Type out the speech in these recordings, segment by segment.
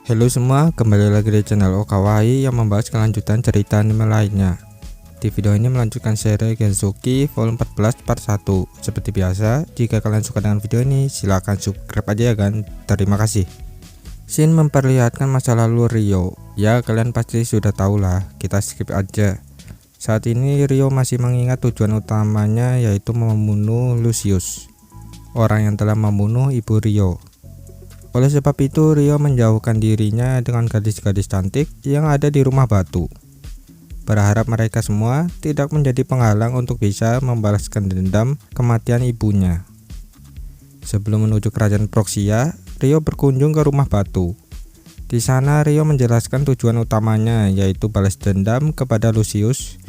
Halo semua, kembali lagi di channel Okawaii yang membahas kelanjutan cerita anime lainnya. Di video ini melanjutkan seri Gensuki volume 14 part 1. Seperti biasa, jika kalian suka dengan video ini, silahkan subscribe aja ya kan. Terima kasih. Scene memperlihatkan masa lalu Ryo. Ya, kalian pasti sudah tahu lah, kita skip aja. Saat ini Ryo masih mengingat tujuan utamanya, yaitu membunuh Lucius, orang yang telah membunuh ibu Ryo. Oleh sebab itu, Ryo menjauhkan dirinya dengan gadis-gadis cantik yang ada di rumah batu, berharap mereka semua tidak menjadi penghalang untuk bisa membalaskan dendam kematian ibunya. Sebelum menuju kerajaan Proxia, Ryo berkunjung ke rumah batu. Di sana Ryo menjelaskan tujuan utamanya, yaitu balas dendam kepada Lucius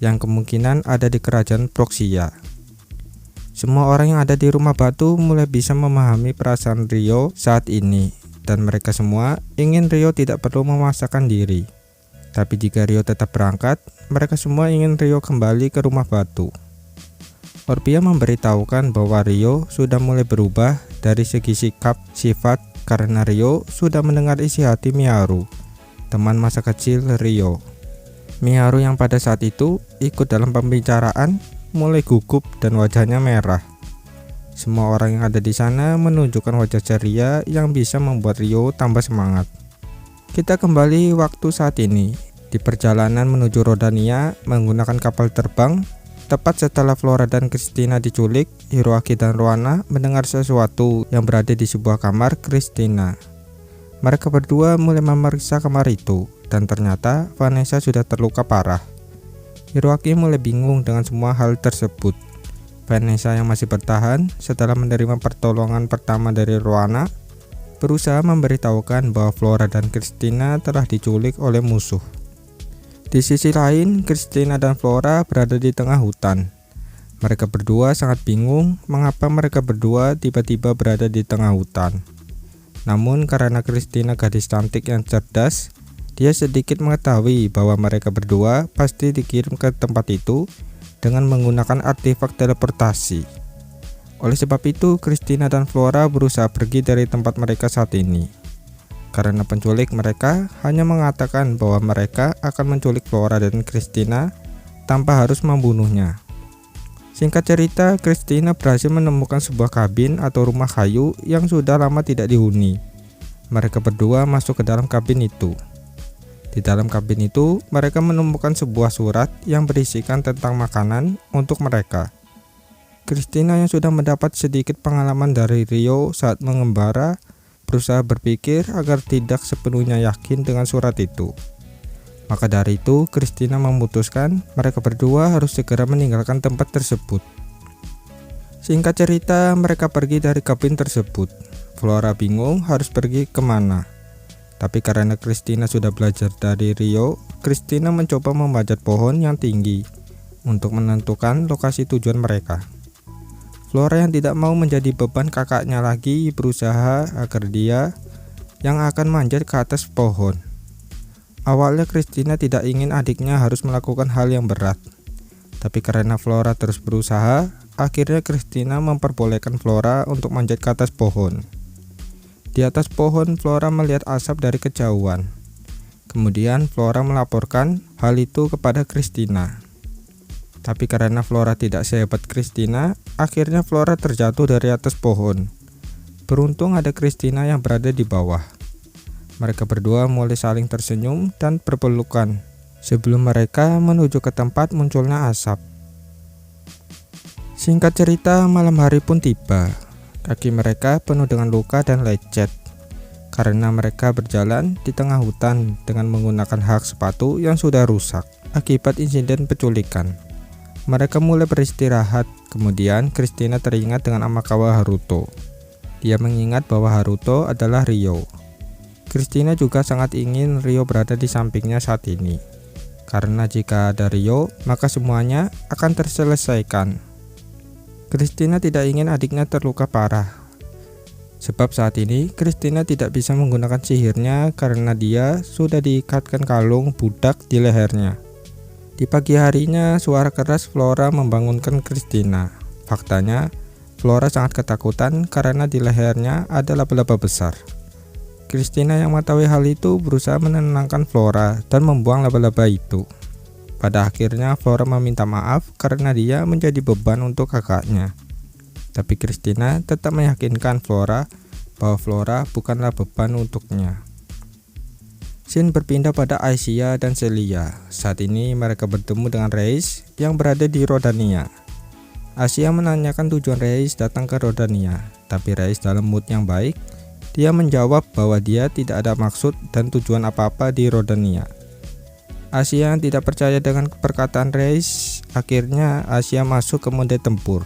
yang kemungkinan ada di kerajaan Proxia. Semua orang yang ada di rumah batu mulai bisa memahami perasaan Ryo saat ini, dan mereka semua ingin Ryo tidak perlu memaksakan diri. Tapi jika Ryo tetap berangkat, mereka semua ingin Ryo kembali ke rumah batu. Orphea memberitahukan bahwa Ryo sudah mulai berubah dari segi sikap sifat karena Ryo sudah mendengar isi hati Miharu, teman masa kecil Ryo. Miharu yang pada saat itu ikut dalam pembicaraan mulai gugup dan wajahnya merah. Semua orang yang ada di sana menunjukkan wajah ceria yang bisa membuat Ryo tambah semangat. Kita kembali waktu saat ini. Di perjalanan menuju Rodania menggunakan kapal terbang, tepat setelah Flora dan Christina diculik, Hiroaki dan Roana mendengar sesuatu yang berada di sebuah kamar Christina. Mereka berdua mulai memeriksa kamar itu, dan ternyata Vanessa sudah terluka parah. Hiroaki mulai bingung dengan semua hal tersebut. Vanessa yang masih bertahan setelah menerima pertolongan pertama dari Roana berusaha memberitahukan bahwa Flora dan Christina telah diculik oleh musuh. Di sisi lain, Christina dan Flora berada di tengah hutan. Mereka berdua sangat bingung mengapa mereka berdua tiba-tiba berada di tengah hutan. Namun karena Christina gadis cantik yang cerdas, dia sedikit mengetahui bahwa mereka berdua pasti dikirim ke tempat itu dengan menggunakan artefak teleportasi. Oleh sebab itu, Christina dan Flora berusaha pergi dari tempat mereka saat ini. Karena penculik mereka hanya mengatakan bahwa mereka akan menculik Flora dan Christina tanpa harus membunuhnya. Singkat cerita, Christina berhasil menemukan sebuah kabin atau rumah kayu yang sudah lama tidak dihuni. Mereka berdua masuk ke dalam kabin itu. Di dalam kabin itu, mereka menemukan sebuah surat yang berisikan tentang makanan untuk mereka. Christina yang sudah mendapat sedikit pengalaman dari Ryo saat mengembara, berusaha berpikir agar tidak sepenuhnya yakin dengan surat itu. Maka dari itu, Christina memutuskan mereka berdua harus segera meninggalkan tempat tersebut. Singkat cerita, mereka pergi dari kabin tersebut. Flora bingung harus pergi kemana. Tapi karena Christina sudah belajar dari Ryo, Christina mencoba memanjat pohon yang tinggi untuk menentukan lokasi tujuan mereka. Flora yang tidak mau menjadi beban kakaknya lagi berusaha agar dia yang akan manjat ke atas pohon. Awalnya Christina tidak ingin adiknya harus melakukan hal yang berat. Tapi karena Flora terus berusaha, akhirnya Christina memperbolehkan Flora untuk manjat ke atas pohon. Di atas pohon, Flora melihat asap dari kejauhan. Kemudian Flora melaporkan hal itu kepada Christina. Tapi karena Flora tidak sehebat Christina, akhirnya Flora terjatuh dari atas pohon. Beruntung ada Christina yang berada di bawah. Mereka berdua mulai saling tersenyum dan berpelukan sebelum mereka menuju ke tempat munculnya asap. Singkat cerita, malam hari pun tiba. Kaki mereka penuh dengan luka dan lecet karena mereka berjalan di tengah hutan dengan menggunakan hak sepatu yang sudah rusak akibat insiden penculikan. Mereka mulai beristirahat. Kemudian Christina teringat dengan Amakawa Haruto. Dia mengingat bahwa Haruto adalah Ryo. Christina juga sangat ingin Ryo berada di sampingnya saat ini, karena jika ada Ryo, maka semuanya akan terselesaikan. Christina tidak ingin adiknya terluka parah. Sebab saat ini Christina tidak bisa menggunakan sihirnya karena dia sudah diikatkan kalung budak di lehernya. Di pagi harinya, suara keras Flora membangunkan Christina. Faktanya, Flora sangat ketakutan karena di lehernya ada laba-laba besar. Christina yang mengetahui hal itu berusaha menenangkan Flora dan membuang laba-laba itu. Pada akhirnya Flora meminta maaf karena dia menjadi beban untuk kakaknya. Tapi Christina tetap meyakinkan Flora bahwa Flora bukanlah beban untuknya. Scene berpindah pada Aisyah dan Celia. Saat ini mereka bertemu dengan Reis yang berada di Rodania. Aisyah menanyakan tujuan Reis datang ke Rodania, tapi Reis dalam mood yang baik, dia menjawab bahwa dia tidak ada maksud dan tujuan apa-apa di Rodania. Aisyah yang tidak percaya dengan perkataan Reis, akhirnya Aisyah masuk ke mode tempur.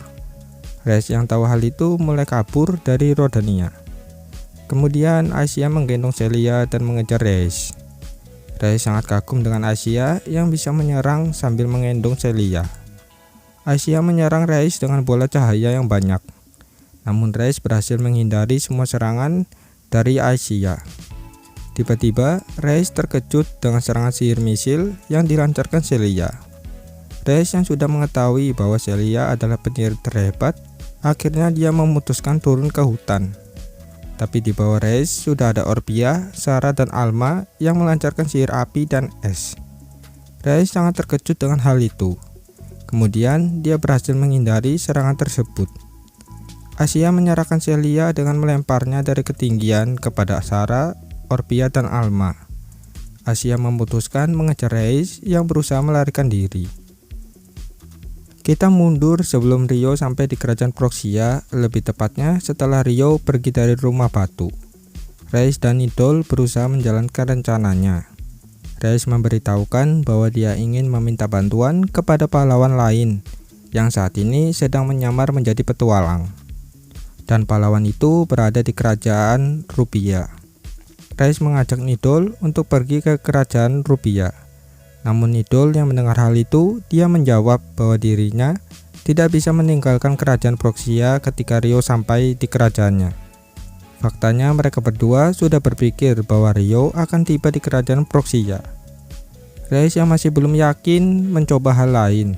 Reis yang tahu hal itu mulai kabur dari Rodania. Kemudian Aisyah menggendong Celia dan mengejar Reis. Reis sangat kagum dengan Aisyah yang bisa menyerang sambil menggendong Celia. Aisyah menyerang Reis dengan bola cahaya yang banyak. Namun Reis berhasil menghindari semua serangan dari Aisyah. Tiba-tiba Reis terkejut dengan serangan sihir misil yang dilancarkan Celia. Reis yang sudah mengetahui bahwa Celia adalah penyihir terhebat, akhirnya dia memutuskan turun ke hutan. Tapi di bawah Reis sudah ada Orpia, Sarah, dan Alma yang melancarkan sihir api dan es. Reis sangat terkejut dengan hal itu. Kemudian dia berhasil menghindari serangan tersebut. Aisyah menyerahkan Celia dengan melemparnya dari ketinggian kepada Sarah, Orpia, dan Alma. Aisyah memutuskan mengejar Reis yang berusaha melarikan diri. Kita mundur sebelum Rio sampai di kerajaan Proxia, lebih tepatnya setelah Rio pergi dari rumah batu. Reis dan Nidol berusaha menjalankan rencananya. Reis memberitahukan bahwa dia ingin meminta bantuan kepada pahlawan lain yang saat ini sedang menyamar menjadi petualang. Dan pahlawan itu berada di kerajaan Rubia. Reis mengajak Nidol untuk pergi ke kerajaan Rubia. Namun Nidol yang mendengar hal itu, dia menjawab bahwa dirinya tidak bisa meninggalkan kerajaan Proxia ketika Rio sampai di kerajaannya. Faktanya mereka berdua sudah berpikir bahwa Rio akan tiba di kerajaan Proxia. Reis yang masih belum yakin mencoba hal lain,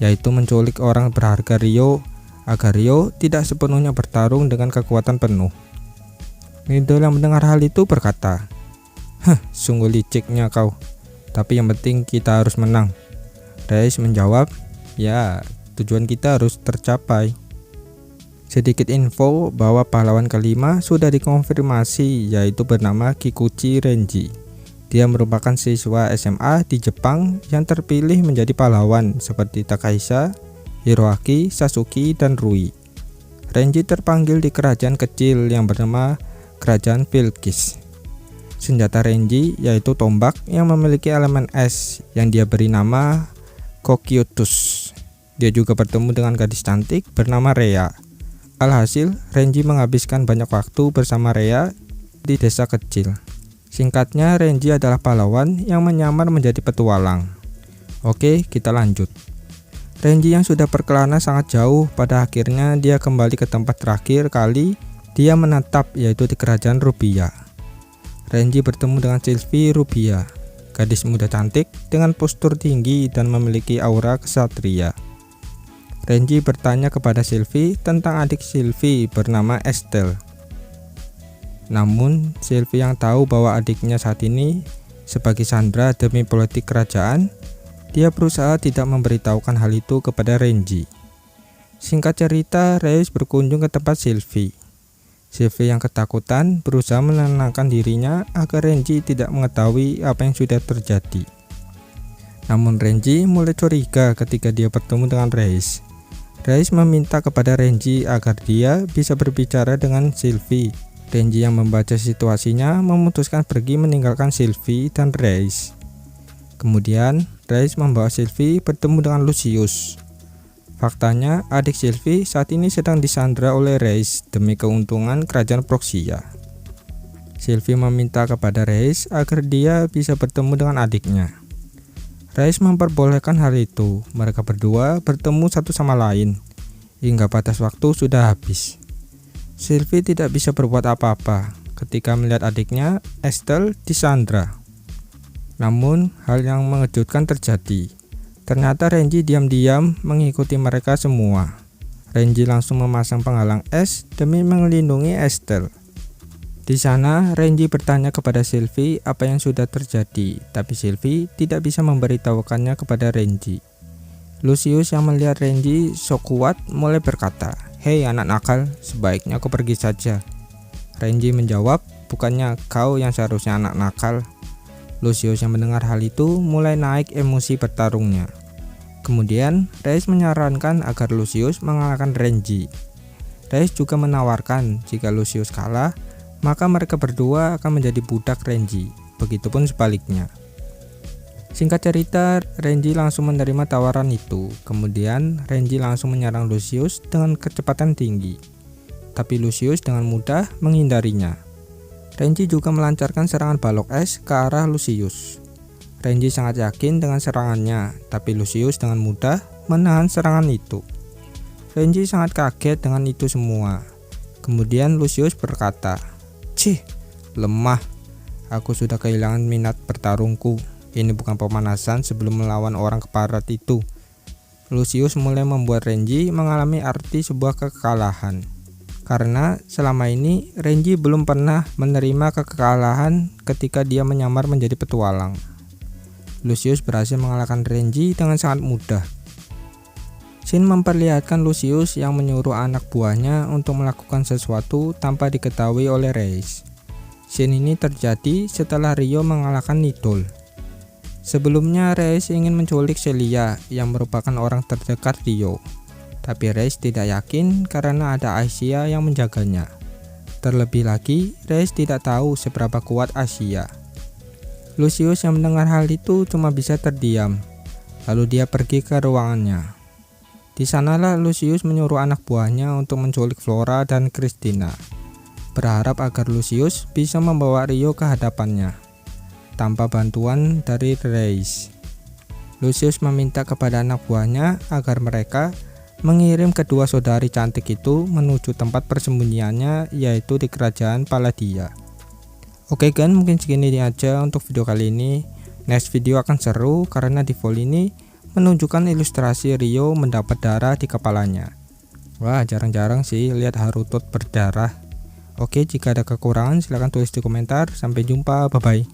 yaitu menculik orang berharga Rio agar Rio tidak sepenuhnya bertarung dengan kekuatan penuh. Nidol yang mendengar hal itu berkata, sungguh liciknya kau. Tapi yang penting kita harus menang. Reis menjawab, ya, tujuan kita harus tercapai. Sedikit info bahwa pahlawan kelima sudah dikonfirmasi, yaitu bernama Kikuchi Renji. Dia merupakan siswa SMA di Jepang yang terpilih menjadi pahlawan seperti Takaisa, Hiroaki, Sasuke, dan Rui. Renji terpanggil di kerajaan kecil yang bernama Kerajaan Vilkis. Senjata Renji yaitu tombak yang memiliki elemen es yang dia beri nama Kokyotus. Dia juga bertemu dengan gadis cantik bernama Rea. Alhasil, Renji menghabiskan banyak waktu bersama Rea di desa kecil. Singkatnya, Renji adalah pahlawan yang menyamar menjadi petualang. Oke, kita lanjut. Renji yang sudah berkelana sangat jauh, pada akhirnya dia kembali ke tempat terakhir kali dia menetap, yaitu di kerajaan Rubia. Renji bertemu dengan Sylvie Rubia, gadis muda cantik dengan postur tinggi dan memiliki aura kesatria. Renji bertanya kepada Sylvie tentang adik Sylvie bernama Estelle. Namun Sylvie yang tahu bahwa adiknya saat ini sebagai sandera demi politik kerajaan, dia berusaha tidak memberitahukan hal itu kepada Renji. Singkat cerita, Reis berkunjung ke tempat Sylvie. Sylvie yang ketakutan berusaha menenangkan dirinya agar Renji tidak mengetahui apa yang sudah terjadi. Namun Renji mulai curiga ketika dia bertemu dengan Reis. Reis meminta kepada Renji agar dia bisa berbicara dengan Sylvie. Renji yang membaca situasinya memutuskan pergi meninggalkan Sylvie dan Reis. Kemudian Reis membawa Sylvie bertemu dengan Lucius. Faktanya, adik Sylvie saat ini sedang disandra oleh Reis demi keuntungan kerajaan Proxia. Sylvie meminta kepada Reis agar dia bisa bertemu dengan adiknya. Reis memperbolehkan hal itu. Mereka berdua bertemu satu sama lain hingga batas waktu sudah habis. Sylvie tidak bisa berbuat apa-apa ketika melihat adiknya Estelle disandra. Namun, hal yang mengejutkan terjadi. Ternyata Renji diam-diam mengikuti mereka semua. Renji langsung memasang penghalang es demi melindungi Estelle. Di sana, Renji bertanya kepada Sylvie apa yang sudah terjadi, tapi Sylvie tidak bisa memberitahukannya kepada Renji. Lucius yang melihat Renji sok kuat mulai berkata, "Hei anak nakal, sebaiknya kau pergi saja." Renji menjawab, "Bukannya kau yang seharusnya anak nakal." Lucius yang mendengar hal itu mulai naik emosi bertarungnya. Kemudian, Reis menyarankan agar Lucius mengalahkan Renji. Reis juga menawarkan jika Lucius kalah, maka mereka berdua akan menjadi budak Renji, begitupun sebaliknya. Singkat cerita, Renji langsung menerima tawaran itu. Kemudian Renji langsung menyerang Lucius dengan kecepatan tinggi, tapi Lucius dengan mudah menghindarinya. Renji juga melancarkan serangan balok es ke arah Lucius. Renji sangat yakin dengan serangannya, tapi Lucius dengan mudah menahan serangan itu. Renji sangat kaget dengan itu semua. Kemudian Lucius berkata, "Cih, lemah. Aku sudah kehilangan minat bertarungku. Ini bukan pemanasan sebelum melawan orang keparat itu." Lucius mulai membuat Renji mengalami arti sebuah kekalahan. Karena selama ini Renji belum pernah menerima kekalahan ketika dia menyamar menjadi petualang. Lucius berhasil mengalahkan Renji dengan sangat mudah. Shin memperlihatkan Lucius yang menyuruh anak buahnya untuk melakukan sesuatu tanpa diketahui oleh Reis. Shin ini terjadi setelah Ryo mengalahkan Nidol. Sebelumnya Reis ingin menculik Celia yang merupakan orang terdekat Ryo, tapi Reis tidak yakin karena ada Asia yang menjaganya. Terlebih lagi, Reis tidak tahu seberapa kuat Asia. Lucius yang mendengar hal itu cuma bisa terdiam, lalu dia pergi ke ruangannya. Di sanalah Lucius menyuruh anak buahnya untuk menculik Flora dan Christina, berharap agar Lucius bisa membawa Ryo ke hadapannya, tanpa bantuan dari Reis. Lucius meminta kepada anak buahnya agar mereka mengirim kedua saudari cantik itu menuju tempat persembunyiannya, yaitu di kerajaan Palladia. Oke kan, mungkin segini aja untuk video kali ini. Next video akan seru karena di full ini menunjukkan ilustrasi Ryo mendapat darah di kepalanya. Wah, jarang-jarang sih lihat Haruto berdarah. Oke, jika ada kekurangan silahkan tulis di komentar. Sampai jumpa, bye bye.